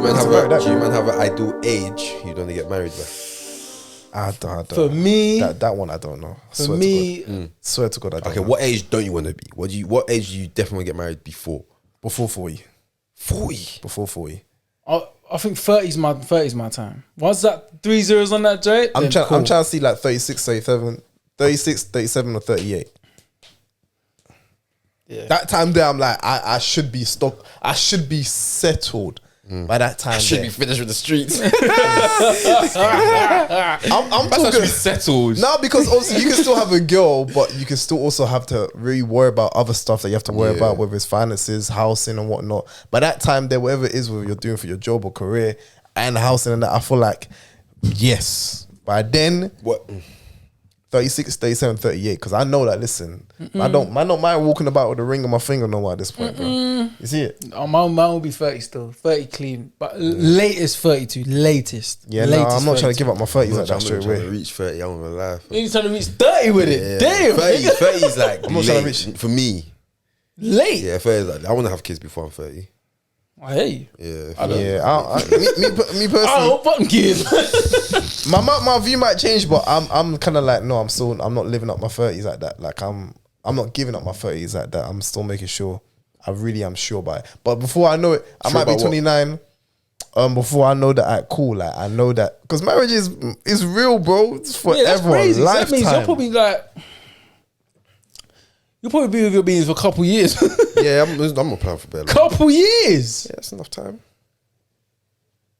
Do you man have an ideal age you'd want to get married by? I don't. For me, that one I don't know. For me, swear to God, I don't. Okay, know. what age don't you want to be? What age do you definitely want to get married before? Before 40. 40. Before 40. I think 30's my time. Once that 3 zeros on that joint, I'm trying to see like 36, 37, 37 or 38. Yeah. That time there, I'm like, I should be stuck. I should be settled by that time. I should be finished with the streets. I'm talking settled. No, because obviously you can still have a girl, but you can still also have to really worry about other stuff that you have to worry about, whether it's finances, housing and whatnot. By that time there, whatever it is what you're doing for your job or career and housing and that, I feel like, yes. By then, 36, 37, 38, because I know that, listen, I don't mind walking about with a ring on my finger no more at this point, bro. You see it? Oh, mine will be 30 still. 30 clean. But latest 32. Latest. Yeah, latest no, I'm not 32. trying to give up my 30s like that I'm straight trying to away. reach 30. I'm gonna lie. You're trying to reach 30 with it. Damn. 30 is like I'm not trying to late reach- for me. Late. Yeah, 30 is like, I want to have kids before I'm 30. I hear you. Yeah. Me personally, I don't fucking kids. my view might change, but I'm kind of like, no, I'm not living up my 30s like that. Like I'm not giving up my 30s like that. I'm still making sure. I really am sure by it. But before I know it, I Sure might be about what? 29. Before I know that, cool. Like I know that because marriage is real, bro. It's forever, That's crazy. So lifetime. that means you'll probably be with your beings for a couple years. Yeah, I'm not planning for better. Couple years. Yeah, that's enough time.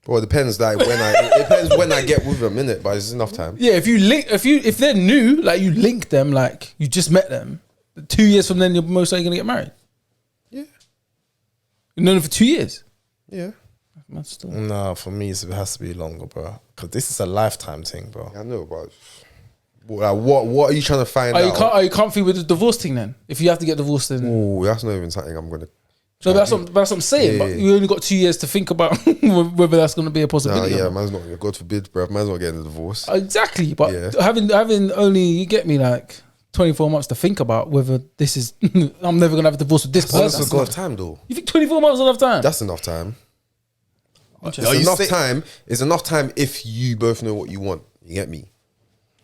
Well, it depends. Like it depends when I get with them, innit? But it's enough time. Yeah, if they're new, like you link them, like you just met them. 2 years from then, you're most likely gonna get married. Yeah, You've known them for 2 years. yeah. That's still- No, for me, it has to be longer, bro. Because this is a lifetime thing, bro. I know, but what are you trying to find out? Are you comfy with the divorce thing then? If you have to get divorced, then Oh, that's not even something I'm gonna. so that's what I'm saying. Yeah, But yeah. you only got 2 years to think about whether that's going to be a Nah, possibility. yeah, or not. man's not. God forbid, bro. Man's not getting a divorce. Exactly. But Yeah. having only, you get me, like 24 months to think about whether this is. I'm never going to have a divorce with this That's person. enough time, though. You think 24 months is enough time? That's enough time. Interesting. It's you enough say- time. It's enough time if you both know what you want. You get me?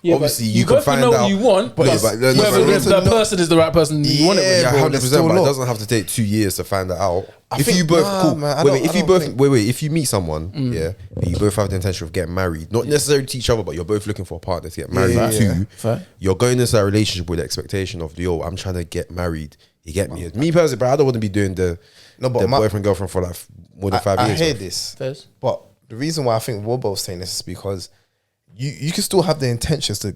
Yeah, obviously, but you can both find know out- what you want, but Yeah, it's but no, no, whether but the person is the right person you want it with. Yeah, bro, 100%. there's still But it not- doesn't have to take 2 years to find that out. If think- you both nah, cool, man, I wait, don't- wait. If I you don't both think- wait, if you meet someone, yeah, and you both have the intention of getting married, not necessarily to each other, but you're both looking for a partner to get married yeah, to. yeah. Fair. You're going into that relationship with the expectation of, yo, I'm trying to get married. You get me? Me personally, but I don't want to be doing the boyfriend girlfriend for like more than 5 I years. hear bro. this, Fairs. but the reason why I think we're both saying this is because you can still have the intentions to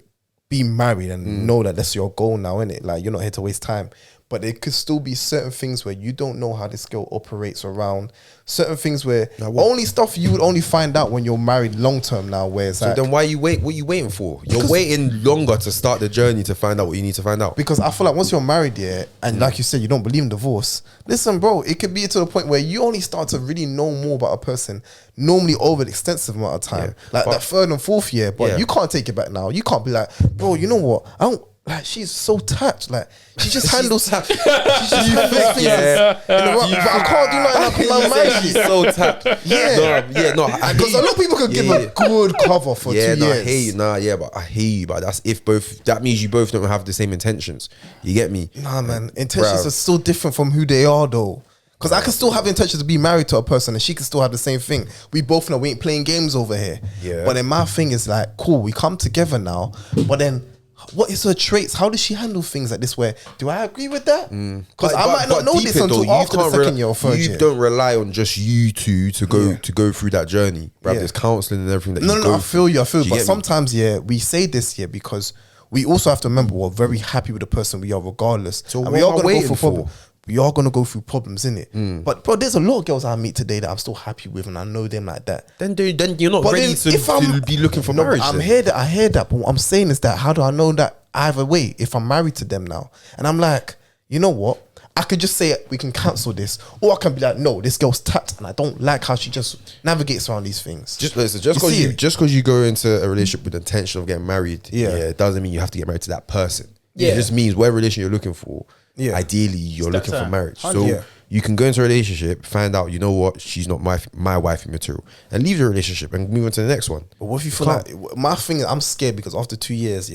be married and know that that's your goal now, innit? Like you're not here to waste time. But there could still be certain things where you don't know how this girl operates around. Certain things where only stuff you would only find out when you're married long term now. Where it's So like, then why you wait? What are you waiting for? You're waiting longer to start the journey to find out what you need to find out. because I feel like once you're married, yeah, and like you said, you don't believe in divorce. Listen, bro, it could be to the point where you only start to really know more about a person normally over an extensive amount of time, like that third and fourth year. But you can't take it back now. You can't be like, bro, you know what? I don't. Like she's so touched, like she just handles. She just handles things. Yeah. But I can't do nothing like my man. She's so tapped. Yeah. Because a lot of people could give a good cover for 2 years. I hear you. But I hear you. But that's if both. That means you both don't have the same intentions. You get me? Nah, man, intentions Bruv. are still different from who they are, though. Because I can still have the intention to be married to a person and she can still have the same thing. We both know we ain't playing games over here. Yeah. But then my thing is like, cool, we come together now. But then, what is her traits? How does she handle things like this? Where do I agree with that? Because I might not know this until after the second year or third year. You don't rely on just you two to go through that journey. Bruv, there's counselling and everything that you go I feel you. Do you But get me? sometimes, we say this because we also have to remember we're very happy with the person we are, regardless. So and what we are am I going to go waiting through for? problems. We are going to go through problems, innit? But bro, there's a lot of girls I meet today that I'm still happy with, and I know them like that. Then you're not But ready then to be looking for marriage. I then. hear that. But what I'm saying is that how do I know that either way if I'm married to them now? And I'm like, you know what? I could just say we can cancel this, or I can be like, no, this girl's tapped, and I don't like how she just navigates around these things. Just because you go into a relationship with the intention of getting married, it doesn't mean you have to get married to that person. Yeah. It just means whatever relation you're looking for. Yeah. Ideally, you're looking for time. marriage. 100. So You can go into a relationship, find out, you know what, she's not my wifey material, and leave the relationship and move on to the next one. But what if you feel like, my thing is, I'm scared because after 2 years,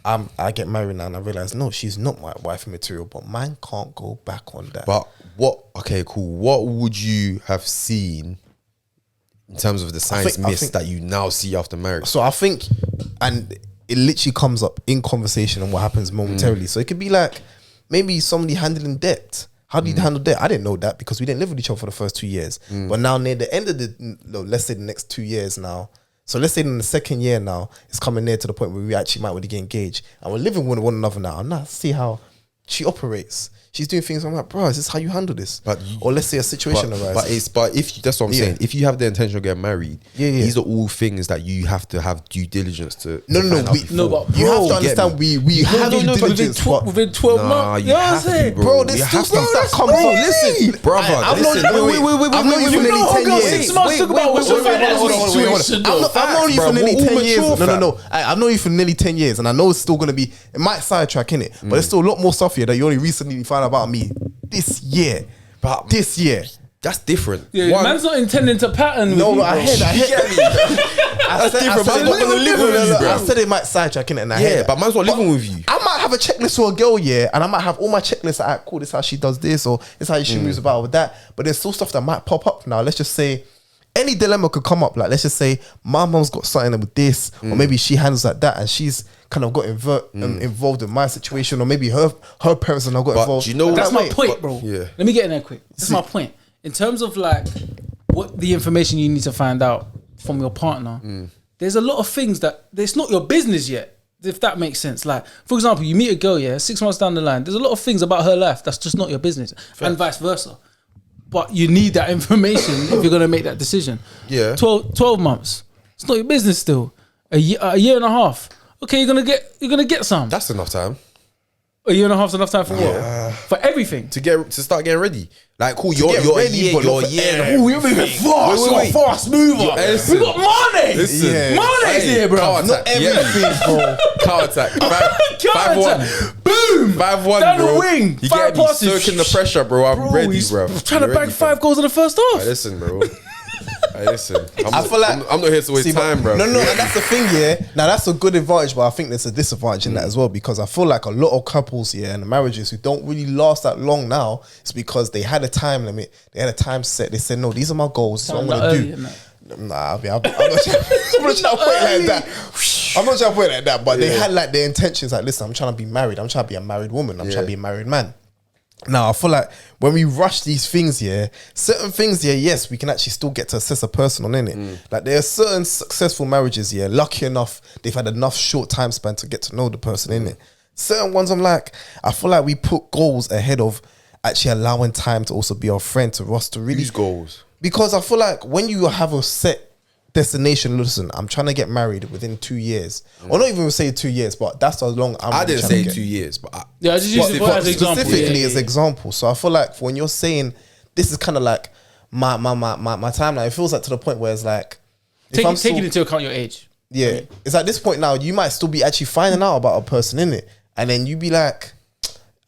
I get married now and I realize, no, she's not my wifey material, but man can't go back on that. But okay, cool. What would you have seen in terms of the signs missed that you now see after marriage? So I think, and it literally comes up in conversation and what happens momentarily. So it could be like, maybe somebody handling debt. How do you handle debt? I didn't know that because we didn't live with each other for the first 2 years. But now near the end of let's say the next 2 years now. So let's say in the second year now, it's coming near to the point where we actually might want to get engaged. And we're living with one another now. And now see how she operates. She's doing things. I'm like, bro, is this how you handle this? Or let's say a situation arises. But if that's what I'm saying. If you have the intention of getting married, these are all things that you have to have due diligence to. But you have to understand. We have due diligence within 12 months. You know what I'm saying, bro? There's still stuff that comes up. Listen, brother. I've known you for nearly 10 years. 6 months talk about what's your financial situation. I've known you for nearly 10 years. No. I've known you for nearly 10 years, and I know it's still gonna be. It might sidetrack in it, but there's still a lot more stuff here that you only recently found out about me this year. But this year, that's different. Yeah, man's not intending to pattern. No, with you, I heard. That's different. Man's not gonna live with you, bro. I said it might sidetrack in it, and I heard but man's not living with you. I might have a checklist for a girl, and I might have all my checklists. Alright, cool. This is how she does this, or this is how she moves about with that. But there's still stuff that might pop up now. Let's just say any dilemma could come up. Like, let's just say my mom's got something with this, or maybe she handles like that, and she's kind of got involved in my situation, or maybe her parents are not got involved. Do you know that's my point, bro. Yeah. Let me get in there quick. That's my point. In terms of like what the information you need to find out from your partner, there's a lot of things that it's not your business yet, if that makes sense. Like, for example, you meet a girl, 6 months down the line, there's a lot of things about her life that's just not your business, and vice versa. But you need that information if you're gonna make that decision. 12 months. It's not your business still. A year and a half. Okay, you're gonna get some. That's enough time. A year and a half's enough time for what? For everything. To start getting ready. Like, cool, you're a year. Oh, you're moving fast. You're a fast mover. We got money. Listen. Money's here, bro. Not everything, bro. Counter attack. 5-1. Boom. 5-1, down bro. the wing. You 5 get me passes. soaking the pressure, bro. I'm ready, bro. Trying to bag 5 goals in the first half. Listen, bro. Listen, I feel like I'm not here to waste time, bro. No, and that's the thing, Now that's a good advantage, but I think there's a disadvantage in that as well, because I feel like a lot of couples, and marriages who don't really last that long now, it's because they had a time limit, they had a time set. They said, no, these are my goals. This is what I'm gonna do. Nah, I'm not trying to put it like that. I'm not trying to put it like that, but they had like their intentions. Like, listen, I'm trying to be married. I'm trying to be a married woman. I'm trying to be a married man. Now, I feel like when we rush these things, certain things, yes, we can actually still get to assess a person on it. Like, there are certain successful marriages, lucky enough, they've had enough short time span to get to know the person in it. Certain ones, I feel like we put goals ahead of actually allowing time to also be our friend, to us to really. Use goals. Because I feel like when you have a set destination, listen, I'm trying to get married within 2 years. Or not even say 2 years, but that's how long I'm I didn't say 2 years, but I just use it as an example. Specifically as example. So I feel like when you're saying this is kind of like my timeline, it feels like to the point where it's like taking into account your age. Yeah. It's at this point now, you might still be actually finding out about a person in it. And then you be like,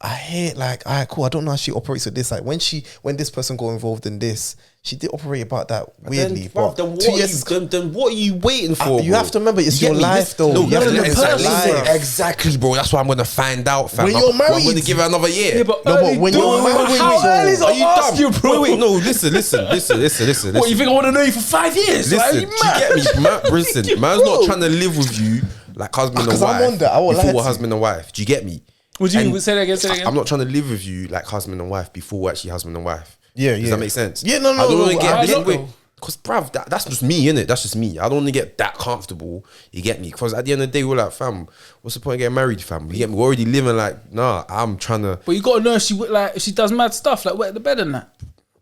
I hate, like, all right, cool, I don't know how she operates with this. Like, when this person got involved in this, she did operate about that weirdly. But then what are you waiting for? You have to remember, it's your life, though. No, you have to remember exactly, bro. That's what I'm gonna find out, fam. When you're married, I'm gonna give her another year. Yeah, but when you're married, how early is are you ask dumb? you, bro? Wait, no, listen. What, you think I want to know you for 5 years? Listen, do you get me? Listen, man's not trying to live with you like husband and wife. Before we're husband and wife. Do you get me? Would you say that again? I'm not trying to live with you like husband and wife before we're actually husband and wife. Yeah. Does that make sense? Yeah, no. I don't want to get because bruv, that's just me, innit? That's just me. I don't want to get that comfortable. You get me? Because at the end of the day, we're like, fam, what's the point of getting married, fam? You get me? We're already living like, nah, I'm trying to. But you gotta know if she does mad stuff, like wet the bed and that.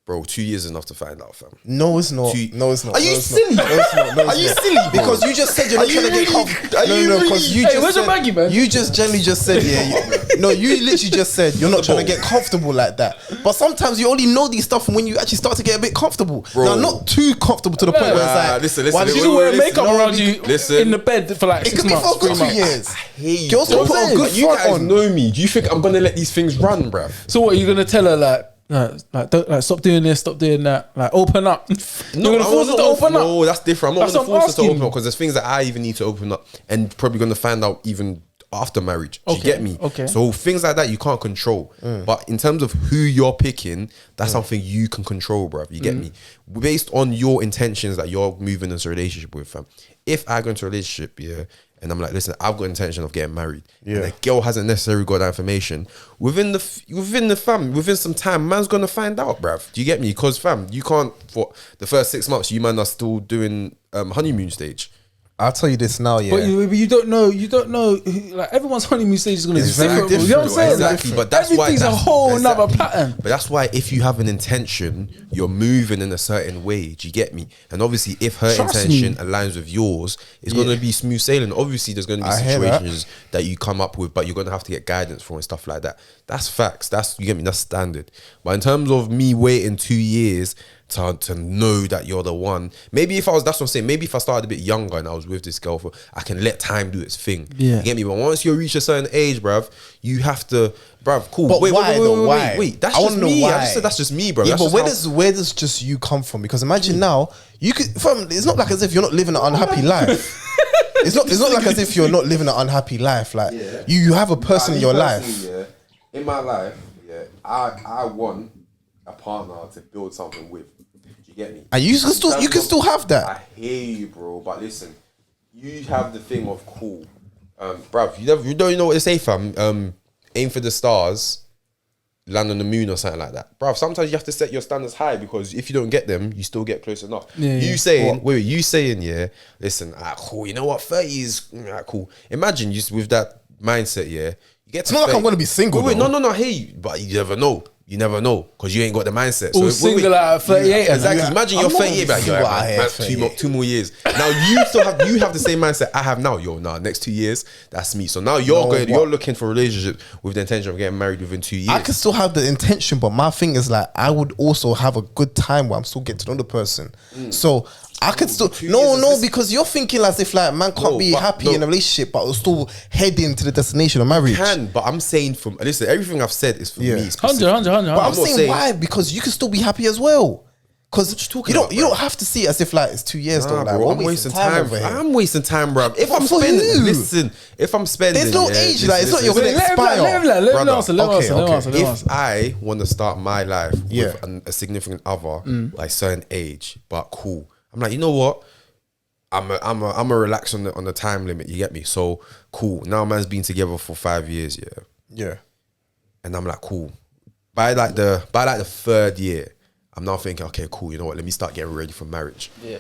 Bro, 2 years is enough to find out, fam. No, it's not. No, it's not. Are you silly? Are you silly? Because you just said you're not trying to get comfortable. No, because you just where's said, your Maggie, man? You just generally just said, no, you literally just said you're not trying to get comfortable like that. But sometimes you only know these stuff when you actually start to get a bit comfortable. Bro. Now, not too comfortable to the point where it's like, listen. She's wearing makeup around you in the bed for like 6 months. It could be for a good 2 years. I hate you. Girls don't put a good you front guys on. know me. Do you think I'm gonna let these things run, bruv? So what, are you gonna tell her like, Like, don't, like, stop doing this, stop doing that. Like, open up. No, You're gonna force us to open up. No, that's different. I'm not That's going to what I'm force us to asking open you. up because there's things that I even need to open up and probably going to find out even after marriage. Do you Okay, get me? okay. So things like that you can't control. But in terms of who you're picking, that's something you can control, bruv. You get me? Based on your intentions that you're moving into a relationship with, fam. If I go into a relationship, yeah, and I'm like, listen, I've got intention of getting married. Yeah. And the girl hasn't necessarily got that information. Within the fam, within some time, man's gonna find out, bruv. Do you get me? Because fam, you can't, for the first 6 months, you man are still doing honeymoon stage. I'll tell you this now, yeah. But you don't know. Like, everyone's honeymoon stage is going to be different. You know what I'm saying? Exactly, Like, but that's why everything's a whole exactly. nother pattern. But that's why if you have an intention, you're moving in a certain way. Do you get me? And obviously, if her Trust intention me. aligns with yours, it's going to be smooth sailing. Obviously, there's going to be I hear that. situations that you come up with, but you're going to have to get guidance for and stuff like that. That's facts. That's, you get me? That's standard. But in terms of me waiting 2 years to know that you're the one, maybe if I was, that's what I'm saying, maybe if I started a bit younger and I was with this girl, I can let time do its thing. Yeah. You get me? But once you reach a certain age, bruv, you have to, bruv, cool. But why though? Why? Wait, that's I just wanna know me. I why. just said that's just me, bro. Yeah, That's but just where does just you come from? Because imagine now, you could, it's not like as if you're not living an unhappy life. It's not like as if you're not living an unhappy life. Like you have a person in your life. Yeah, in my life, yeah, I want a partner to build something with. Do you get me? And you can still have that. I hear you, bro. But listen, you have the thing of cool, bruv. You don't know what to say, fam. Aim for the stars, land on the moon or something like that, bruv. Sometimes you have to set your standards high because if you don't get them, you still get close enough. You saying, yeah. Listen, cool. You know what? 30 is cool. Imagine you with that mindset, yeah. You get to It's not like 30. I'm gonna be single. Wait, though. no, I hear you, but you never know. You never know because you ain't got the mindset. All single at 38. Exactly. Yeah. Imagine I'm you're not 38, gonna but be you're single like, out here man, at 38. two more years. Now you have the same mindset I have now. Next 2 years, that's me. So now you're looking for a relationship with the intention of getting married within 2 years. I can still have the intention, but my thing is like I would also have a good time where I'm still getting to know the person. So I could still 2 years is because you're thinking as if like man can't be happy in a relationship, but will still heading to the destination of marriage. But I'm saying listen, everything I've said is for me. 100. But I'm not saying saying- why? Because you can still be happy as well. Because talking you about, don't have to see it as if like it's 2 years though. Nah, Like, bro, we're I'm wasting time. over here. I'm wasting time, bro. If I'm for spending, who? listen. If I'm spending, There's no age, like, it's not you're gonna Let him expire. let him Brother, answer. Let him okay, answer. Let him okay. answer. Let him If answer. I want to start my life Yeah. with a significant other, like certain age, but cool, I'm like, you know what? I'm a relax on the time limit. You get me? So cool. Now man's been together for 5 years, yeah. Yeah. And I'm like, cool. By like the third year, I'm now thinking, okay, cool. You know what? Let me start getting ready for marriage. Yeah.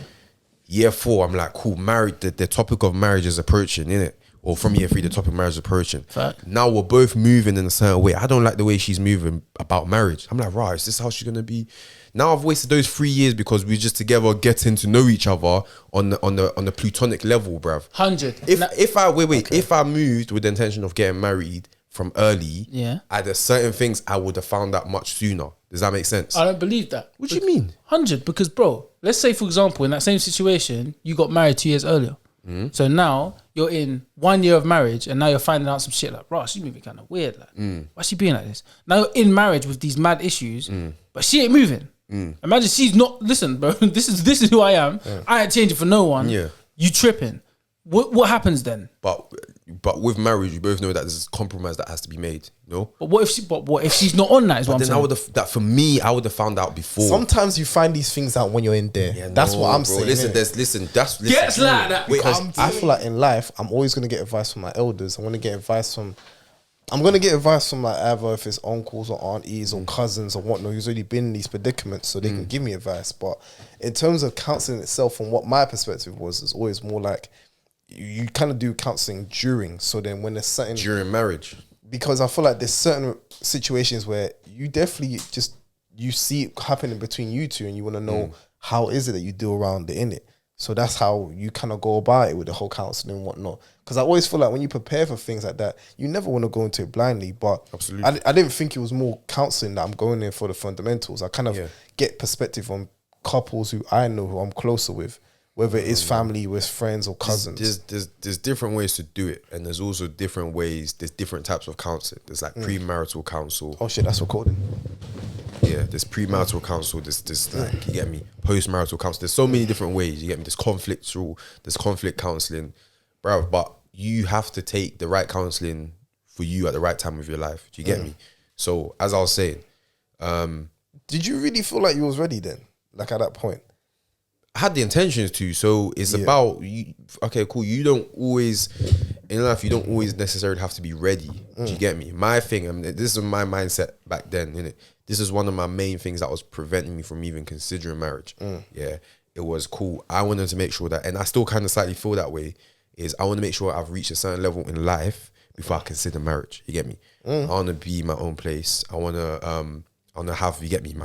Year 4, I'm like, cool. Married. The topic of marriage is approaching, innit? Or from year 3, the topic of marriage is approaching. Fact. Now we're both moving in a certain way. I don't like the way she's moving about marriage. I'm like, right, is this how she's gonna be? Now I've wasted those 3 years because we're just together getting to know each other on the plutonic level, bruv. 100. If I moved with the intention of getting married from early, Yeah. there's certain things I would have found out much sooner. Does that make sense? I don't believe that. What do you mean? 100, because bro, let's say for example, in that same situation, you got married 2 years earlier. So now you're in 1 year of marriage, and now you're finding out some shit like, bro, she's moving kind of weird. Like, why she being like this? Now you're in marriage with these mad issues, but she ain't moving. Imagine she's not. Listen, bro, this is who I am. I ain't changing for no one. Yeah. You tripping? What happens then? But with marriage, you both know that there's a compromise that has to be made. No. But what if she's not on that? Is what I'm Then saying. I would have found out before. Sometimes you find these things out when you're in there. Yeah, that's no, what I'm bro. saying. Listen, innit? Gets like that. Wait, Because I feel like in life, I'm always gonna get advice from my elders. I'm gonna get advice from like either if it's uncles or aunties or cousins or whatnot who's already been in these predicaments, so they can give me advice. But in terms of counselling itself, and what my perspective was, is always more like you kind of do counselling during. So then when there's certain during marriage, because I feel like there's certain situations where you definitely you see it happening between you two, and you want to know how is it that you do around it in it. So that's how you kind of go about it with the whole counselling and whatnot. Because I always feel like when you prepare for things like that, you never want to go into it blindly. But Absolutely. I didn't think it was more counselling that I'm going there for the fundamentals. I kind of get perspective on couples who I know, who I'm closer with, whether it is family, with friends or cousins. There's different ways to do it, and there's also different ways. There's different types of counselling. There's like premarital counsel. Oh shit, that's recording. Yeah, there's premarital counsel, there's like, you get me, post-marital counsel. There's so many different ways, you get me. There's conflict counselling, bro. But you have to take the right counselling for you at the right time of your life. Do you get me? So as I was saying, did you really feel like you was ready then? Like at that point? I had the intentions to, so it's about you. Okay, cool. You don't always in life. You don't always necessarily have to be ready. Do you get me? My thing. I mean, this is my mindset back then. Innit? This is one of my main things that was preventing me from even considering marriage. Yeah, it was cool. I wanted to make sure that, and I still kind of slightly feel that way. Is I want to make sure I've reached a certain level in life before I consider marriage. You get me? I want to be my own place. I want to have. You get me?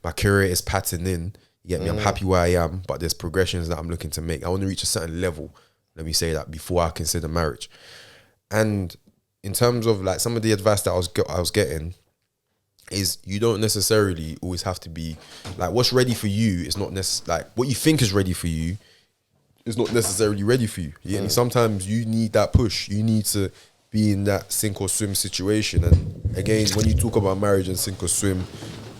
My career is patterned in. You get me? I'm happy where I am, but there's progressions that I'm looking to make. I want to reach a certain level, let me say that, before I consider marriage. And in terms of like some of the advice that I was getting is you don't necessarily always have to be like what's ready for you is not like what you think is ready for you is not necessarily ready for you. You get me? Sometimes you need that push. You need to be in that sink or swim situation. And again, when you talk about marriage and sink or swim,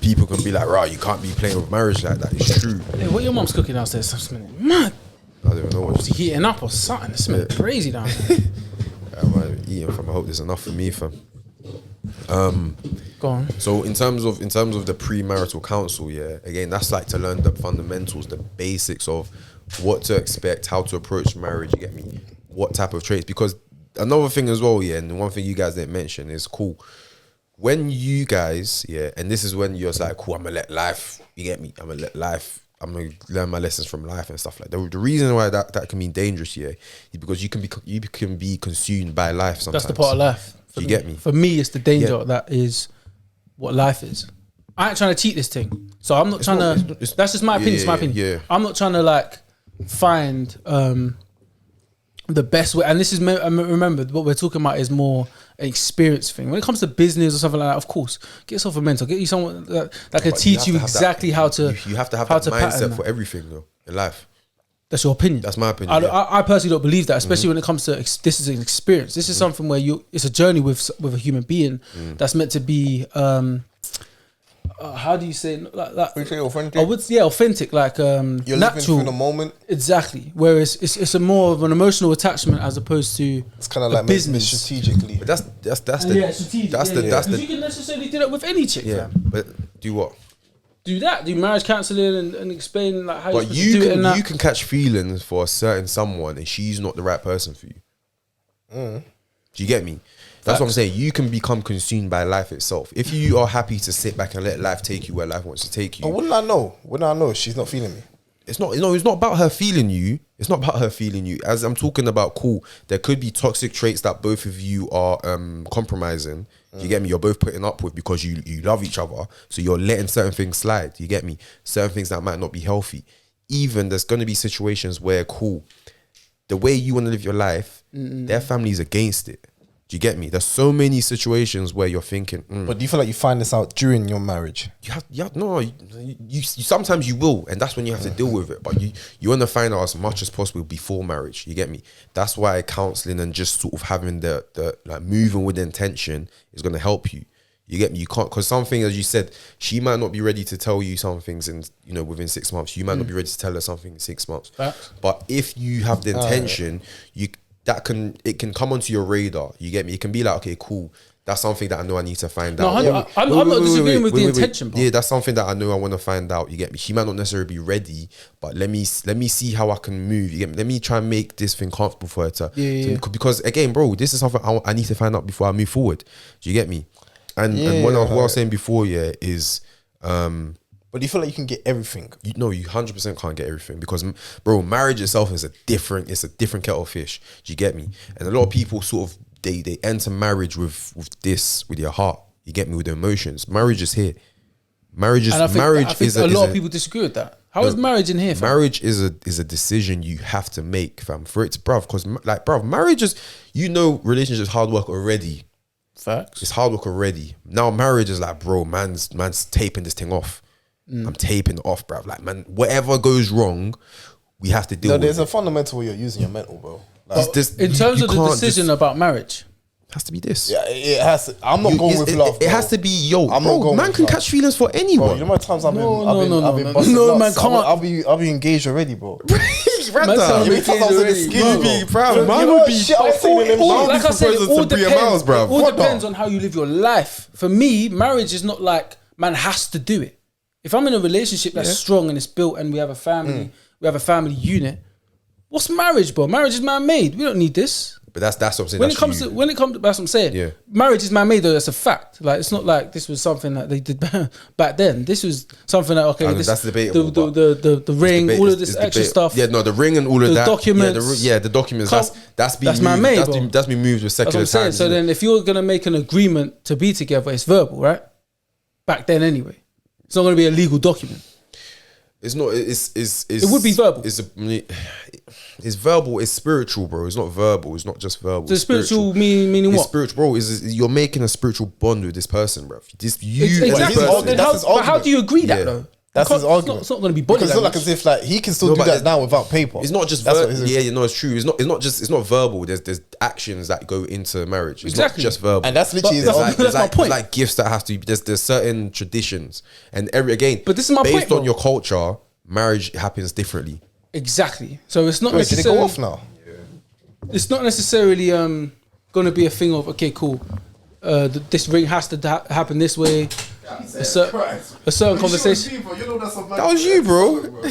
people can be like, right, you can't be playing with marriage like that. It's true. Hey, what your mom's cooking downstairs? I'm smelling mad. I don't even know what Was he heating up or something? It's smelling crazy down there. I'm eating, fam. I hope there's enough for me, fam. Go on. So in terms of the premarital counsel, yeah, again, that's like to learn the fundamentals, the basics of what to expect, how to approach marriage. You get me? What type of traits? Because another thing as well, yeah, and one thing you guys didn't mention is cool. When you guys, yeah, and this is when you're like, cool, I'm gonna let life, you get me? I'm gonna learn my lessons from life and stuff like that. The reason why that can be dangerous, yeah, is because you can be consumed by life sometimes. That's the part of life. You get me? For me, it's the danger that is what life is. I ain't trying to cheat this thing. So I'm not trying to, that's just my opinion, it's my opinion. Yeah. I'm not trying to like find the best way. And this is, remember, what we're talking about is more an experience thing. When it comes to business or something like that, of course, get yourself a mentor, get you someone that can teach you exactly how to. You have to have that mindset for everything though in life. That's your opinion. That's my opinion. I personally don't believe that, especially when it comes to this is an experience. This is something where it's a journey with a human being that's meant to be. How do you say like authentic? Authentic, like You're natural. living through the moment. Exactly. Whereas it's a more of an emotional attachment as opposed to it's kind of like business strategically. But that's strategic. That's the you can necessarily do that with any chick. Yeah, fam. but do what? Do marriage counselling and explain like how. But you can catch feelings for a certain someone and she's not the right person for you. Do you get me? That's what I'm saying. You can become consumed by life itself. If you are happy to sit back and let life take you where life wants to take you. But wouldn't I know? Wouldn't I know she's not feeling me? It's not about her feeling you. It's not about her feeling you. As I'm talking about, cool, there could be toxic traits that both of you are compromising. You get me? You're both putting up with because you love each other. So you're letting certain things slide. You get me? Certain things that might not be healthy. Even there's going to be situations where, cool, the way you want to live your life, their family's against it. Do you get me? There's so many situations where you're thinking. But do you feel like you find this out during your marriage? You sometimes you will, and that's when you have to deal with it. But you want to find out as much as possible before marriage. You get me? That's why counselling and just sort of having the like moving with intention is going to help you. You get me? You can't, because something, as you said, she might not be ready to tell you some things within 6 months. You might not be ready to tell her something in 6 months. But if you have the intention, it can come onto your radar. You get me? It can be like, okay, cool. That's something that I know I need to find out. I'm not disagreeing with the intention, bro. Yeah, that's something that I know I want to find out. You get me? She might not necessarily be ready, but let me see how I can move. You get me? Let me try and make this thing comfortable for her to because again, bro, this is something I need to find out before I move forward. Do you get me? And what I was saying before, is but do you feel like you can get everything? You 100% can't get everything because, bro, marriage itself is a different kettle of fish. Do you get me? And a lot of people sort of they enter marriage with your heart. You get me? With the emotions. Marriage is here. Marriage is a lot of people disagree with that. How is marriage in here, fam? Marriage is a decision you have to make, fam, for it to, bruv. Because marriage is, relationship is hard work already. Facts. It's hard work already. Now marriage is like, bro, man's taping this thing off. I'm taping it off, bruv. Like, man, whatever goes wrong, we have to deal with it. There's a fundamental way you're using your mental, bro. Like, in terms of the decision about marriage, Has to be this. Yeah, it has to. I'm not going with love. It has to be, yo, I'm bro, not going man with can love. catch feelings for anyone. Bro, you know how many times I've been No, busting man, nuts? can't. I'll be engaged already, bro. Man, sounds You mean times I was in the skinny, You bro. be proud, You man know would what be. shit I was saying in them All- songs? like I said, it proposing all to Bria depends. Miles, bruv. It all What depends the- on how you live your life. For me, marriage is not like man has to do it. If I'm in a relationship that's strong and it's built and we have a family, we have a family unit. What's marriage, bro? Marriage is man-made. We don't need this. But that's what I'm saying. When that's it comes you. to that's what I'm saying. Yeah. Marriage is man-made though. That's a fact. Like it's not like this was something that they did back then. This was something that I know, this, that's debatable, the ring, debate- all of it's this extra debate- stuff. Yeah, no, the ring and all of The that. documents. Yeah, the documents. That's been That's moved. man-made, That's bro. been moved with That's what secular I'm saying. times. So then, if you're gonna make an agreement to be together, it's verbal, right? Back then, anyway, it's not gonna be a legal document. It's not. It would be verbal. It's verbal. It's spiritual, bro. It's not verbal. It's not just verbal. So It's spiritual meaning It's what? spiritual, bro. You're making a spiritual bond with this person, bro. This you and this Exactly. person. Then That's his but how argument. do you agree that Yeah. though? That's You his can't- argument. It's not going to be body Because it's not like language. as if like he can still No, do but that it's- now without paper. It's not just That's verbal. what his- Yeah, you know, it's true. It's not verbal. There's actions that go into marriage. It's Exactly. not just verbal. And that's literally his But- argument. that's my point. There's like gifts that have to be. There's certain traditions, and But this is my based point, bro. on your culture, marriage happens differently. Exactly. So it's not Wait, did it necessarily. go off now? It's not necessarily going to be a thing of okay, cool. This ring has to happen this way. A certain conversation. That was you, bro.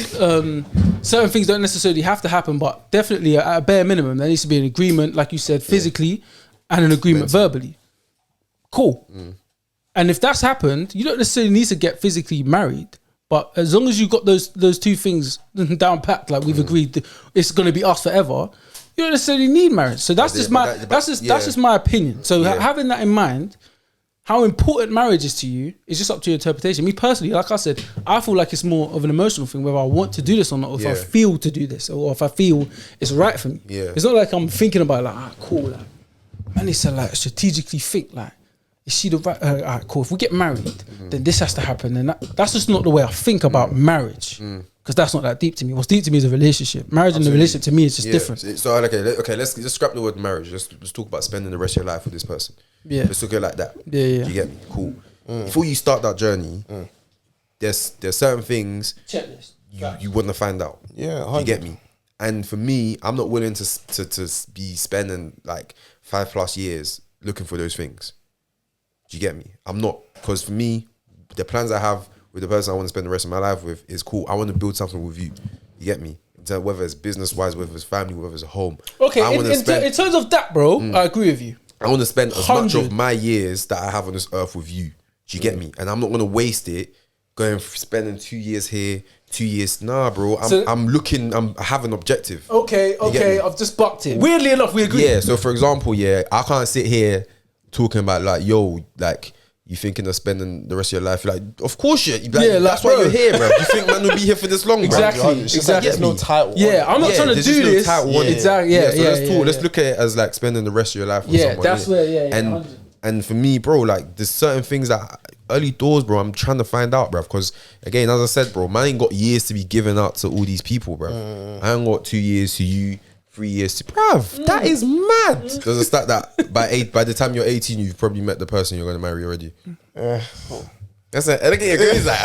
Certain things don't necessarily have to happen, but definitely at a bare minimum, there needs to be an agreement, like you said, physically, and an agreement verbally. Cool. And if that's happened, you don't necessarily need to get physically married. But as long as you've got those two things down packed, like we've agreed, it's going to be us forever. You don't necessarily need marriage. So that's just that's just my opinion. So having that in mind, how important marriage is to you is just up to your interpretation. Me personally, like I said, I feel like it's more of an emotional thing, whether I want to do this or not, or if I feel to do this, or if I feel it's right for me. Yeah. It's not like I'm thinking about like, cool, like, man needs to like strategically think like, is she the right? Alright, cool. If we get married, then this has to happen. And that's just not the way I think about marriage, because that's not that deep to me. What's deep to me is a relationship. Marriage and the relationship to me is just different. So okay, let's scrap the word marriage. Let's talk about spending the rest of your life with this person. Yeah. Let's look at it like that. Yeah, yeah. Do you get me? Cool. Before you start that journey, there's certain things Checklist. you want to find out. Yeah, Do you get me? And for me, I'm not willing to be spending like 5+ years looking for those things. Do you get me? I'm not, because for me, the plans I have with the person I want to spend the rest of my life with is cool. I want to build something with you. You get me? Whether it's business wise, whether it's family, whether it's a home. Okay, I wanna in terms of that, bro, I agree with you. I want to spend as much 100. of my years that I have on this earth with you. Do you get me? And I'm not going to waste it spending 2 years here, 2 years. Nah, bro. I have an objective. Okay, get me? I've just bucked it. Weirdly enough, we agree. Yeah, so for example, I can't sit here talking about like, yo, like, you thinking of spending the rest of your life? Like, of course you. Like, Yeah, like, that's why bro. you're here, bro. You think man will be here for this long, bro? Exactly. It's just like there's no title. Yeah, I'm not trying to there's do just no this. title on it. Exactly. Yeah, so yeah, let's yeah, talk. yeah. Let's look at it as like spending the rest of your life with Yeah, someone. that's innit? where. Yeah, and 100. and for me, bro, like there's certain things that early doors, bro, I'm trying to find out, bro. Because again, as I said, bro, man ain't got years to be giving out to all these people, bro. I ain't got 2 years to you, 3 years to, bruv. That is mad. Does it start that by the time you're 18, you've probably met the person you're gonna marry already? That's it. And again, it's like,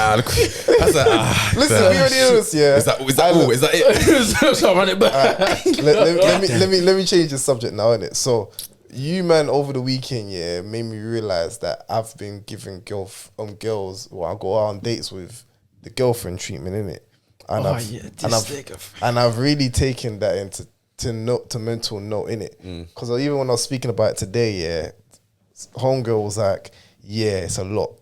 that's like, Listen, we already know this, yeah. Is that it? So I run it back. let me change the subject now, innit? So you man over the weekend, yeah, made me realize that I've been giving girls I go out on dates with the girlfriend treatment, innit? And I've really taken that into mental note, innit? Because even when I was speaking about it today, yeah, homegirl was like, yeah, it's a lot.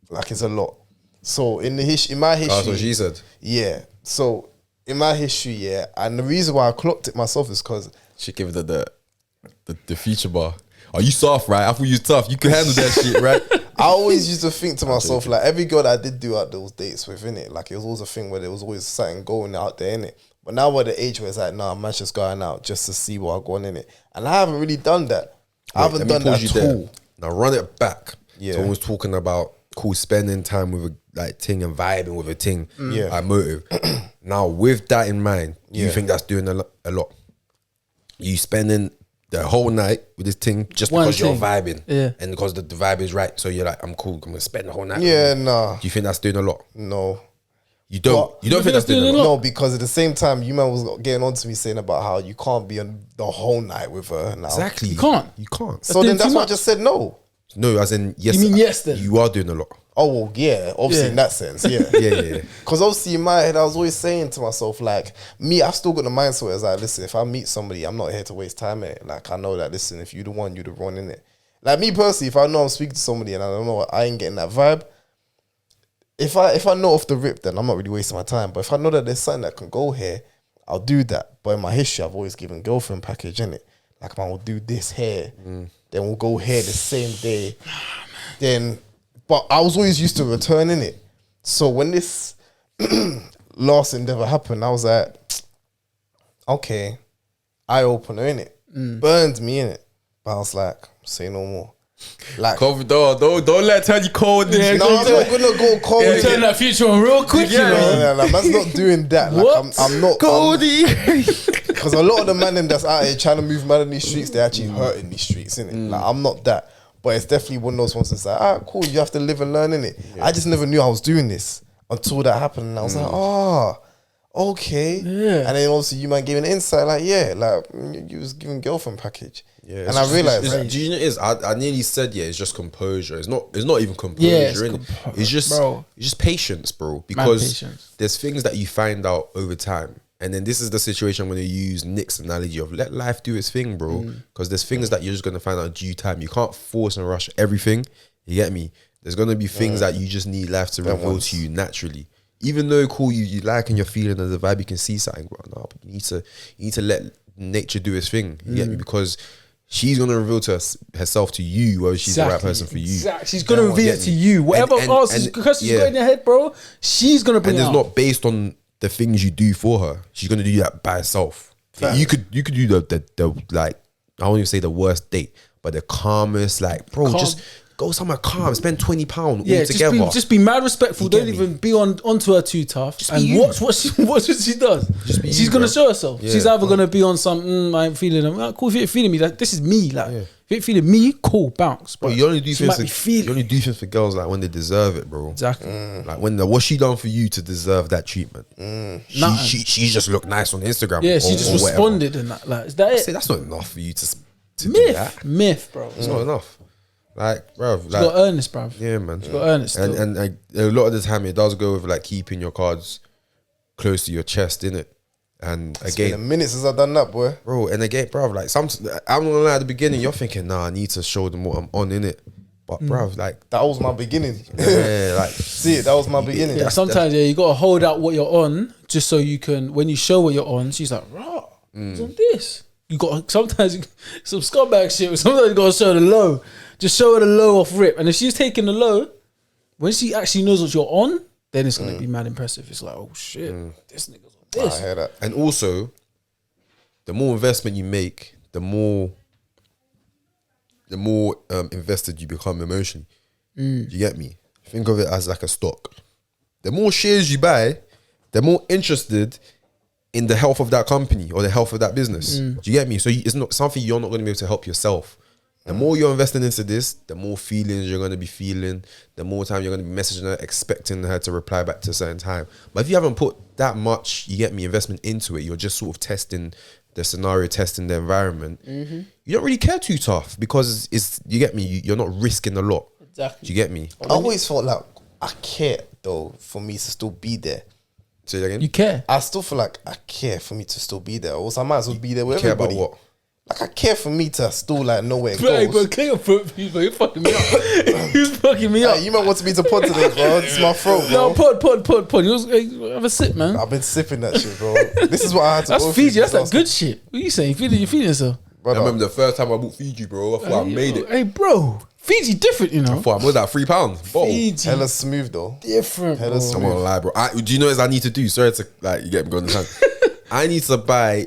Like, it's a lot. So in my history, That's what she said. yeah. So in my history, yeah, and the reason why I clocked it myself is because She gave it the feature bar. Oh, you soft, right? I thought you was tough. You can handle that shit, right? I always used to think to myself, like, every girl that I did do out those dates with, innit, like, it was always a thing where there was always something going out there, innit. But now we're at the age where it's like, nah, man's just going out just to see what I go on, innit. And I haven't really done that. I haven't done that at all. Now run it back. Yeah. So I was talking about spending time with a like Ting and vibing with a Ting. Yeah. Like motive. Now with that in mind, do you Yeah. think that's doing a lot? You spending the whole night with this thing just One because you're thing. vibing. Yeah. And because the vibe is right. So you're like, I'm cool. I'm going to spend the whole night. Yeah, with you. nah. Do you think that's doing a lot? No. You don't. What? You don't think that's doing a lot? No, because at the same time, you man was getting on to me saying about how you can't be on the whole night with her now. Exactly. You can't. You can't. So then doing that's too why I much. just said no. No, as in, yes. You mean yes then? You are doing a lot. Oh, well, yeah, obviously Yeah. in that sense, yeah. Yeah. Because obviously in my head, I was always saying to myself, like, me, I've still got the mindset where it's like, listen, if I meet somebody, I'm not here to waste time, innit? Like, I know that, listen, if you the one, you the one, innit? Like, me personally, if I know I'm speaking to somebody and I don't know, I ain't getting that vibe, if I know off the rip, then I'm not really wasting my time. But if I know that there's something that can go here, I'll do that. But in my history, I've always given girlfriend package, innit? Like, man, we'll do this here, then we'll go here the same day. Then, but I was always used to returning it. So when this last endeavor happened, I was like, okay, eye opener, innit? Burned me, innit? But I was like, say no more. Like, Don't let her turn you cold. Yeah, no, I'm not gonna go cold. You turn that future on real quick, you know. No, man's not doing that. Like, What? I'm not Goldie. because a lot of the man them that's out here trying to move man in these streets, they're actually hurting these streets, innit? Like, I'm not that. But it's definitely one of those ones that's like, alright, cool, you have to live and learn, innit? I just never knew I was doing this until that happened. And I was like, oh, okay. Yeah. And then obviously you might give an insight, like, yeah, like, you was giving girlfriend package. Yeah, and I realized that. do you know what it is? I nearly said it's just composure. It's not even composure. Yeah, it's innit? It's just bro. it's just patience, bro. Because patience. there's things that you find out over time. And then this is the situation I'm going to use Nick's analogy of let life do its thing, bro. Because there's things that you're just going to find out in due time. You can't force and rush everything. You get me? There's going to be things that you just need life to reveal to you naturally. Even though cool, you like and you're feeling and the vibe, you can see something, bro. No, but you need to let nature do its thing. You get me? Because she's gonna reveal to herself to you whether she's the right person for you. Exactly. She's gonna reveal it to you. Whatever answers because she's got in your head, bro, she's gonna bring it And out. it's not based on the things you do for her. She's gonna do that by herself. Facts. You could do the like, I won't even say the worst date, but the calmest, like, bro, Calm. just go somewhere calm, spend £20 all Yeah, together. just be mad respectful. You get Don't me? even be onto her too tough. Just And be you. watch what she does. Just be She's you, gonna bro. show herself. Yeah. She's either gonna be on some I ain't feeling them. Cool, if you ain't feeling me, like this is me. Like if you ain't feeling me, cool, bounce. Bro, you only do she might be things. feeling. You only do things for girls like when they deserve it, bro. Exactly. Like what's she done for you to deserve that treatment? Nothing. She just looked nice on Instagram. Yeah, she or- just or whatever. responded and that. Like, is that Say it? that's not enough for you to do that. Myth, bro. It's not enough. Like, bro, She like, got Earnest, bro. yeah, man. She got Earnest. And still. and like, a lot of the time it does go with like keeping your cards close to your chest, innit? And It's been a again, minute since I've done that, boy. bro, and again, bro, like I'm not gonna lie, at the beginning you're thinking, nah, I need to show them what I'm on, innit? But bro, like, That was my beginning. yeah, like, See it, that was my beginning. Yeah, sometimes you gotta hold out what you're on just so you can. When you show what you're on, she's like, "Raw, it's on this." You got sometimes some scumbag shit. Sometimes you gotta show the low. Just show her the low off rip, and if she's taking the low, when she actually knows what you're on, then it's gonna be mad impressive. It's like, oh shit, this nigga's on I this. hear that. and also, the more investment you make, the more invested you become emotionally. You get me? Think of it as like a stock. The more shares you buy, the more interested in the health of that company or the health of that business. Do you get me? So it's not something you're not going to be able to help yourself. The more you're investing into this, the more feelings you're going to be feeling, the more time you're going to be messaging her, expecting her to reply back to a certain time. But if you haven't put that much, you get me, investment into it, you're just sort of testing the scenario, testing the environment. You don't really care too tough because it's you get me, you're not risking a lot. Exactly. Do you get me? I always felt like I care though for me to still be there. Say that again. You care. I still feel like I care for me to still be there. Or else I might as well be there with care about everybody. what? Like I care for me to still like know where it Bro, goes. clear your throat, please, bro. You're fucking me up. You're fucking me up. Hey, you might want me to pod today, bro. It's my throat, No, bro. pod. You have a sip, man. I've been sipping that shit, bro. This is what I had to That's go Fiji. through That's like last good shit. What are you saying? You feeling yourself? I brother. remember the first time I bought Fiji, bro. I thought I made it. Hey, bro. Fiji different, you know. I thought I was that £3 bottle. Fiji Hella smooth though. different, Hella bro. I'm gonna lie, bro. Do you know what I need to do? Sorry to like you get me going. I need to buy,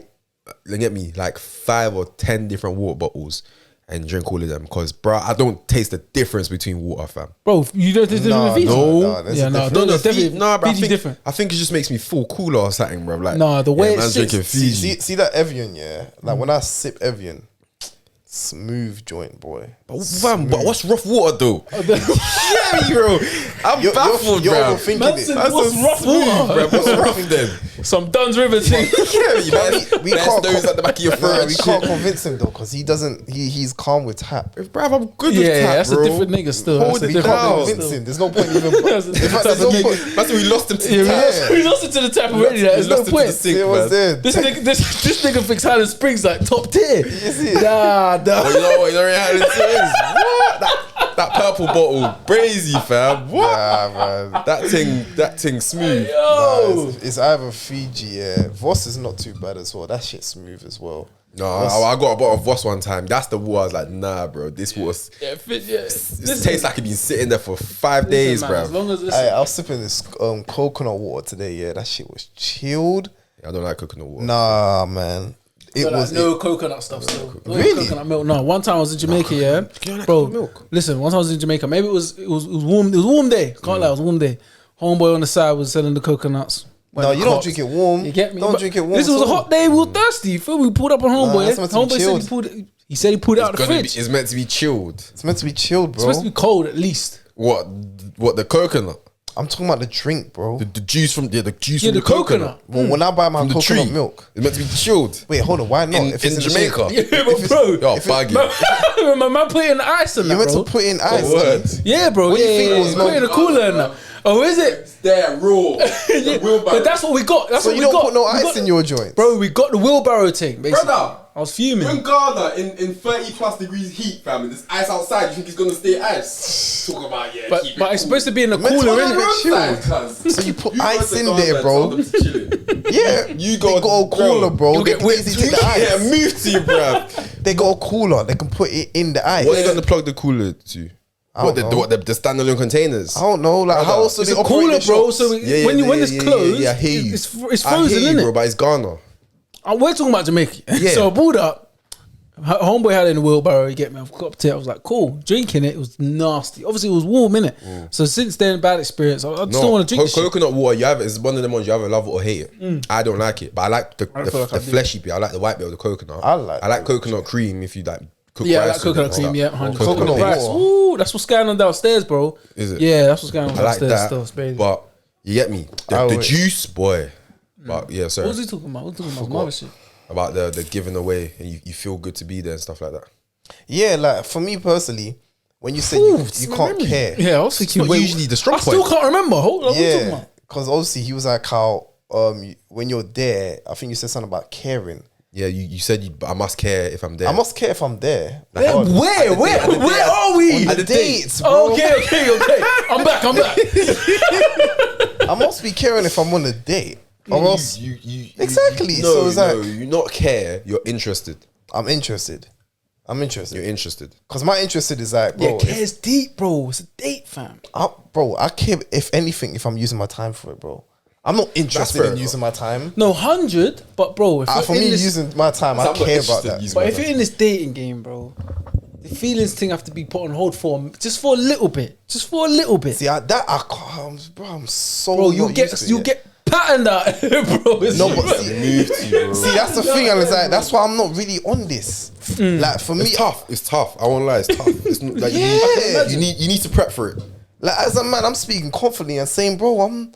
get me like 5 or 10 different water bottles and drink all of them because, bro, I don't taste the difference between water, fam. Bro, you don't think Nah, Fiji? no, there's a difference. don't definitely. Nah, bro. Fiji different. I think it just makes me feel cooler or something, bro. Like, Nah, the way it man's sits- drinking Fiji. See that Evian, yeah? Like when I sip Evian, Smooth joint, boy. But fam, but what's rough water though? Yeah, bro. I'm baffled, you're bro. overthinking Man it. said, That's what's so rough smooth, water? bro. What's rough then? Some Duns River thing. We can't nose at the back of your throat. Nah, and we shit. can't convince him though, because he doesn't. He's calm with tap. Bruv, I'm good with Yeah, tap, that's bro. a different nigga still. Hold That's a it We different down. can't nigga convince still. him. There's no point even. That's a In fact, different there's type of no nigga. point. That's why we lost him to Yeah, the tap. we lost it to the tap already. There's no lost him to the point. sink, See what's man. there. This nigga thinks Highland Springs like top tier. it? Nah. Oh, you know what? You know what it is? What? That purple bottle, brazy, fam. What? Nah, man. That thing smooth. Yo. It's either Fiji, yeah. Voss is not too bad as well. That shit's smooth as well. No, I got a bottle of Voss one time. That's the water. I was like, nah, bro. This water, Yeah, this tastes like it been sitting there for 5 days, man, bro. as long as it's I was sipping this coconut water today. Yeah, that shit was chilled. I don't like coconut water. Nah, man. It like was no coconut stuff still. No Really? coconut milk. No, one time I was in Jamaica, yeah. You don't like Bro, coconut milk? listen, one time I was in Jamaica. Maybe it was warm. It was a warm day. Can't lie, it was a warm day. Homeboy on the side was selling the coconuts. No, you don't drink it warm. You get me? Don't But drink it warm. This was a at all. hot day. We were thirsty. You feel me? We pulled up on Homeboy. that's meant to be Homeboy said chilled. he said he pulled it out of the fridge. It's meant to be chilled. It's meant to be chilled, It's bro. supposed to be cold at least. What? The coconut? I'm talking about the drink, bro. The juice from the juice Yeah, from the coconut. Well, when I buy my From the coconut tree. milk. It's meant to be chilled. Wait, hold on. Why not? In If it's the Jamaica. shape. Yeah, but bro. Yo, baggy. My man put it in the ice and You that, meant bro. to put in ice. word. Yeah, bro. What do Yeah, you think yeah, it was Put it in a cooler and that. Oh, is it? It's there, raw. Yeah, but that's what we got. That's So what you we don't got. put no We ice got- in your joint, Bro, we got the wheelbarrow thing, basically. Brother, I was fuming. You're in Ghana in 30 plus degrees heat, fam, and there's ice outside. You think it's gonna stay ice? Talk about But it's supposed to be in the Meant to cooler, be innit? chilled. So you put ice in there, bro. Yeah, You they got a cooler, bro. You'll They get can whipped. easily take the ice. Yeah, move to you, bruv. They got a cooler. They can put it in the ice. What are you gonna plug the cooler to? What don't the, know. what the standalone containers? I don't know. Like, how else do It's they a operate cooler, the bro. shops? So when it's closed, I hear you. it's I frozen, hear you, isn't bro, it? but it's Ghana. We're talking about Jamaica. Yeah. So I pulled up. Homeboy had it in the wheelbarrow. You get me? I've got up to it. I was like, cool. Drinking it, it was nasty. Obviously, it was warm, innit? So since then, bad experience. I just don't want to drink this shit. coconut water. You have it. It's one of the ones you either love it or hate it. I don't like it, but I like the feel like I do. fleshy bit. I like the white bit of the coconut. I like coconut cream if you like. Cook Yeah, I rice like coconut with it cream. and Yeah, stuff. 100%. Or Coconut paste. water. Ooh, that's what's going on downstairs, bro. Is it? Yeah, that's what's going on I like downstairs. that, Still, it's crazy. but you get me. I The would- juice, boy. But yeah, sorry. What was he talking about? What was he talking about? Some other shit. About the giving away and you feel good to be there and stuff like that. Yeah, like for me personally, when you say Ooh, you it's my can't memory. care, Yeah, I was thinking. not usually the strong I still point. can't remember. Hold on, what are you talking yeah, about? because obviously he was like how when you're there, I think you said something about caring. Yeah, you said I must care if I'm there. I must care if I'm there. Where are we? On the dates, bro. Okay. I'm back. I must be caring if I'm on a date, or else Exactly, No, so it's no, like- you not care. You're interested. I'm interested. You're interested. Because my interested is like, bro, Yeah, care's deep, bro. It's a date, fam. I care if anything if I'm using my time for it, bro. I'm not interested fair, in using my time. No, 100. But bro, if For you're me, in this, using my time, I I'm not care about interested that. using but my if you're in this dating game, bro, the feelings thing have to be put on hold for just for a little bit. Just for a little bit. See, I can't, bro. I'm so Bro, you not get used to it you yet. get patterned out, bro. It's No, but see, Move to you, bro. see, that's the thing, and it's like that's why I'm not really on this. Like for me, It's tough. It's tough. I won't lie. It's tough. It's not, like, Yeah. you need to prep for it. like as a man, I'm speaking confidently and saying, bro, I'm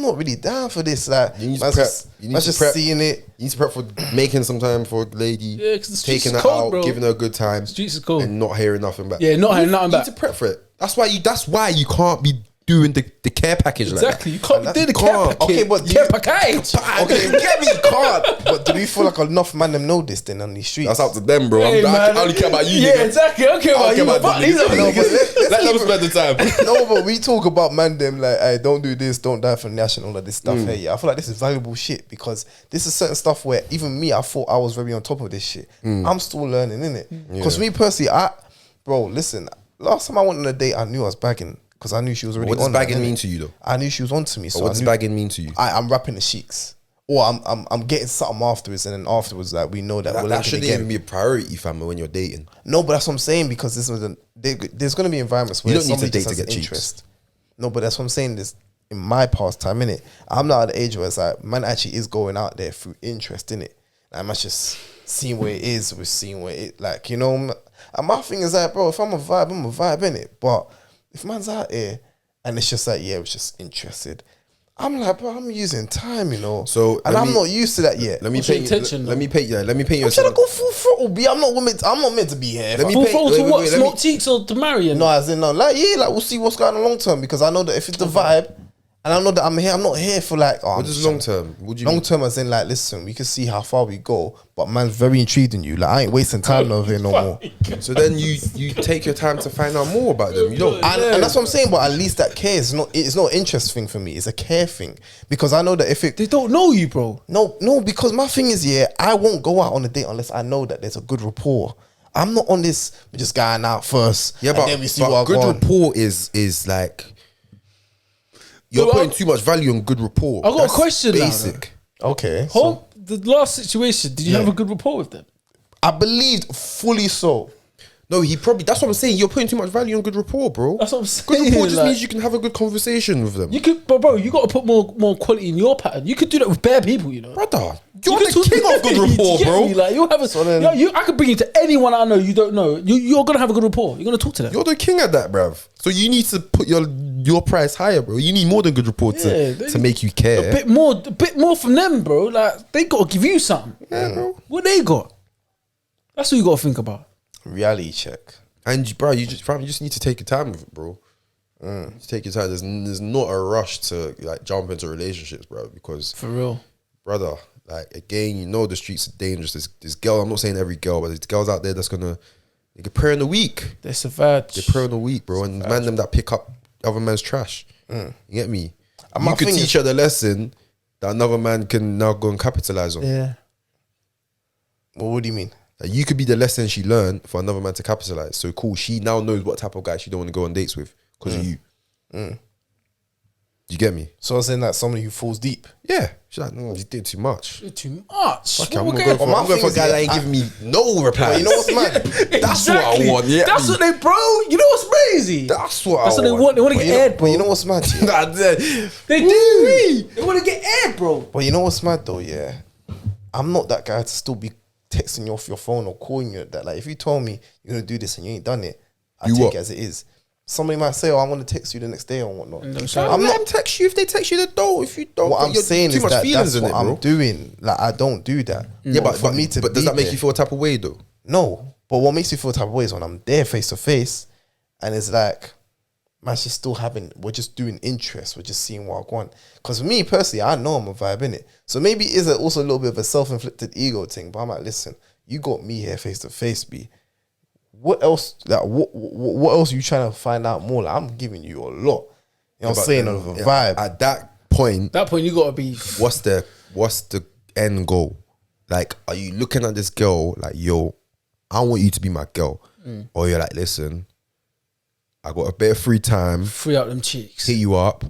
not really down for this. Like, You need to man's prep. just- You need man's to just prep. seeing it. You need to prep for making some time for a lady, Yeah, 'cause the streets taking is her cold, out, bro. giving her a good time, Streets is cold. and not hearing nothing back. Yeah, not hearing nothing You back. need to prep for it. That's why you can't be doing the care package Exactly. like You can't do the care can't. package. Okay, but care you- package. Okay, get me can't. But do we feel like enough man them know this then on these streets? That's up to them, bro. Hey, I man. only care about you. Yeah, nigga. exactly. I don't care I about don't you. care about Fuck them these other niggas. No, but niggas. Let them spend the time. No, but we talk about man them like, hey, don't do this, don't die for Nash and all of this stuff. Hey, I feel like this is valuable shit because this is certain stuff where even me, I thought I was very on top of this shit. I'm still learning, innit? Because me personally, bro, listen, last time I went on a date, I knew I was bagging because I knew she was already What does on that, bagging innit? mean to you though? I knew she was on to me. So What does I knew bagging mean to you? I'm rapping the sheiks. Or I'm getting something afterwards, and then afterwards, like we know that we're That linking shouldn't again. even be a priority, fam, when you're dating. No, but that's what I'm saying because there's going to be environments where You don't need to somebody date just to has get cheeks. interest. No, but that's what I'm saying. This in my past time, innit? I'm not at the age where it's like man actually is going out there through interest in it. Like, man's just seeing where it is, we're seeing where it, like, you know. And my thing is like, bro, if I'm a vibe, innit? But if man's out here and it's just like, yeah, I was just interested, I'm like, bro, I'm using time, you know. So and I'm not used to that yet. Let me paint you. I'm trying to go full throttle, B. I'm not meant to be here. Full throttle to what? Smoke cheeks or to marry? No, as in no, like we'll see what's going on long term, because I know that if it's the vibe, and I know that I'm not here for like. What is long term? What do you long mean? term? As in like, listen, we can see how far we go, but man's very intrigued in you. Like, I ain't wasting time over here no more. So then you take your time to find out more about them. You don't, and that's what I'm saying. But at least that care is not. It's not an interest thing for me. It's a care thing, because I know that if it, They don't know you, bro. no, because my thing is, yeah, I won't go out on a date unless I know that there's a good rapport. I'm not on this. We're just going out first. yeah, and but, then we see but what good rapport is like you're Well, putting too much value on good rapport. I got a That's question now, basic. Okay. Hope the last situation, did you have a good rapport with them? I believed fully so. No, he probably. That's what I'm saying. You're putting too much value on good rapport, bro. That's what I'm Good saying, rapport just like- means you can have a good conversation with them. You could, but bro, you got to put more quality in your pattern. You could do that with bare people, you know. Brother, You you're could the talk- king of good You rapport, get bro. me? Like, you'll have a, I could bring you to anyone I know you don't know. You're gonna have a good rapport. You're gonna talk to them. You're the king at that, bruv. So you need to put your price higher, bro. You need more than good rapport to make you care. A bit more from them, bro. Like, they got to give you something. Yeah, bro. What they got? That's what you got to think about. Reality check. And bro, you just need to take your time with it, bro. Just take your time. There's not a rush to like jump into relationships, bro. Because For real. brother, like again, you know the streets are dangerous. There's girl. I'm not saying every girl, but there's girls out there that's gonna they get prayer in the week. They're savage. They prayer in the week, bro. And man, them that pick up other man's trash. You get me? And You my could thing teach her the lesson that another man can now go and capitalize on. Yeah. Well, what do you mean? Like, you could be the lesson she learned for another man to capitalize. So cool. She now knows what type of guy she don't want to go on dates with because of you. You get me? So I'm saying that somebody who falls deep. Yeah. She's like, no, he's doing too much. Too much. Fuck it, What I'm we're gonna going go for, for? I'm going for a guy that ain't giving me no reply. But you know what's mad? That's what I want. Yeah, That's what they, bro. You know what's crazy? That's what That's I what they want. They want to But get you know, aired, but bro. you know what's mad? Yeah? They do. They want to get aired, bro. But you know what's mad though? Yeah, I'm not that guy to still be texting you off your phone or calling you. That like, if you told me you're gonna do this and you ain't done it, I You take what? it as it is. Somebody might say, "Oh, I'm gonna text you the next day or whatnot." I'm I'm not text you if they text you. They don't. If you don't, What I'm you're saying too is much that feelings that's in what it, bro. I'm doing. Like, I don't do that. Yeah, but for me to but does be that make there- you feel a type of way though? No, but what makes me feel type of way is when I'm there face to face, and it's like, man, she's still having. We're just doing interest. We're just seeing what I want. Because for me personally, I know I'm a vibe in it. So maybe it is also a little bit of a self-inflicted ego thing. But I'm like, listen, you got me here face to face, B. What else? Like, what else are you trying to find out more? Like, I'm giving you a lot. You know what I'm saying? Of a vibe. At that point, You got to be. what's the end goal? Like, are you looking at this girl like, yo, I want you to be my girl, or you're like, listen, I got a bit of free time, Free out them cheeks. hit you up,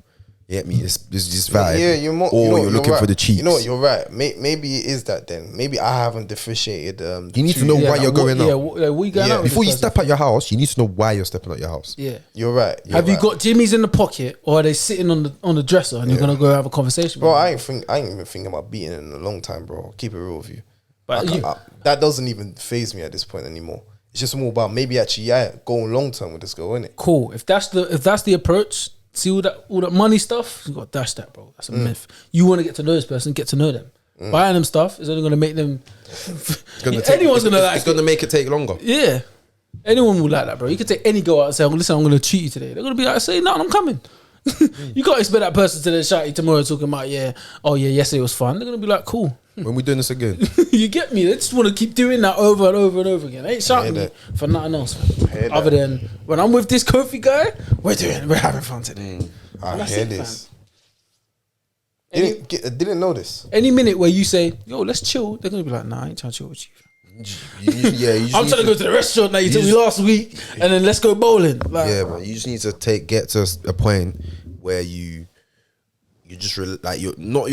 you get me? This just vibe. Yeah, you're more. Or you know, you're looking right. for the cheeks. You know what? You're right. Maybe it is that then. Maybe I haven't differentiated. You need to know why you're going Yeah, out. what you going Yeah. out with Before you this person? step out your house, you need to know why you're stepping out your house. Yeah. You're right. Have you got Jimmy's in the pocket, or are they sitting on the dresser, and you're gonna go have a conversation? Bro, with I ain't even thinking about beating in a long time, bro. Keep it real with you. But you- That doesn't even phase me at this point anymore. It's just more about maybe actually going long term with this girl, innit? cool. If that's the approach, see all that money stuff, you got to dash that, bro. That's a myth. You want to get to know this person, get to know them. Buying them stuff is only gonna make them. Anyone's gonna like. It's gonna make it take longer. Yeah. Anyone will like that, bro. You could take any girl out and say, oh, listen, I'm going to treat you today. They're going to be like, say, no, I'm coming. You can't expect that person to then shout you tomorrow talking about, yesterday was fun. They're going to be like, cool. When we doing this again? You get me? They just want to keep doing that over and over and over again. They ain't shouting me for nothing else, man. Other than when I'm with this Kofi guy, we're having fun today. I hear this. Didn't know this. Any minute where you say, yo, let's chill, they're going to be like, nah, I ain't trying to chill with you. I'm trying to go to the restaurant that you took me last week, and then let's go bowling. Like, Yeah, man. You just need to get to a point where you just you're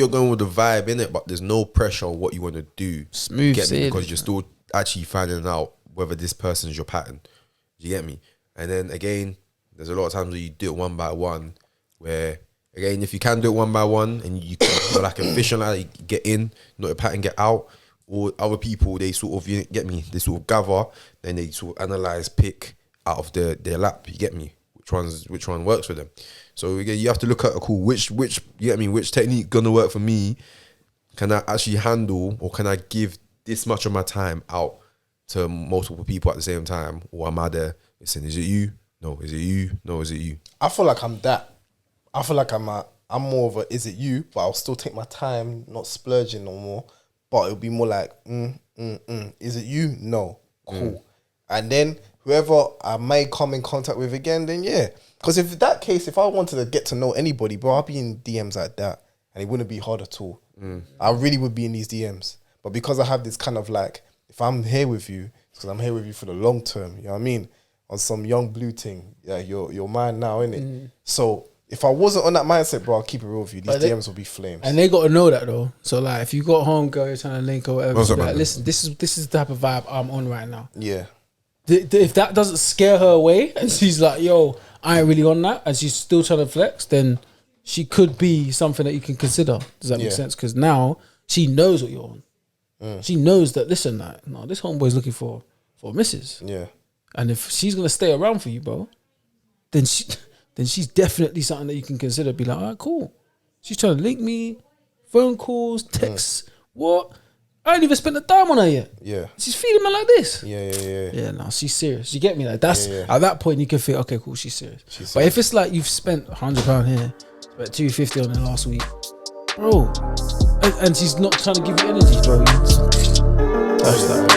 going with the vibe in it, but there's no pressure on what you want to do. Smooth get me? sailing. Because you're still actually finding out whether this person's your pattern. You get me? And then again, there's a lot of times where you do it one by one. Where again, if you can do it one by one, and you're like efficient, like you get in, not a pattern, get out. or other people, they sort of, you get me, they sort of gather, then they sort of analyze, pick out of their lap, you get me, which one works for them. So again, you have to look at cool, which you get me, which technique gonna work for me. Can I actually handle, or can I give this much of my time out to multiple people at the same time? Or am I there? Listen, is it you? No, is it you? No, is it you? I feel like I'm that. I feel like I'm more of a is it you, but I'll still take my time, not splurging no more. But it'll be more like, is it you? No. Cool. And then whoever I may come in contact with again, then yeah. Because if that case, if I wanted to get to know anybody, bro, I'd be in DMs like that. And it wouldn't be hard at all. I really would be in these DMs. But because I have this kind of like, if I'm here with you, it's because I'm here with you for the long term. You know what I mean? On some young blue thing. Yeah, you're mine now, innit? So if I wasn't on that mindset, bro, I'll keep it real with you. These DMs will be flames. And they got to know that though. So like, if you got home girl, you're trying to link or whatever, What's up, like, man? listen, this is the type of vibe I'm on right now. Yeah. If that doesn't scare her away, and she's like, yo, I ain't really on that, and she's still trying to flex, then she could be something that you can consider. Does that make sense? Because now she knows what you're on. She knows that, listen, like, no, this homeboy's looking for a missus. Yeah. And if she's going to stay around for you, bro, then she's definitely something that you can consider. Be like, all right, cool. She's trying to link me, phone calls, texts, what? I ain't even spent a dime on her yet. Yeah. She's feeding me like this. Yeah, no, she's serious. You get me? Like, that's, at that point, you can feel, okay, cool, she's serious. But if it's like you've spent £100 here, spent $250 on her last week, bro, and she's not trying to give you energy, bro, that's that.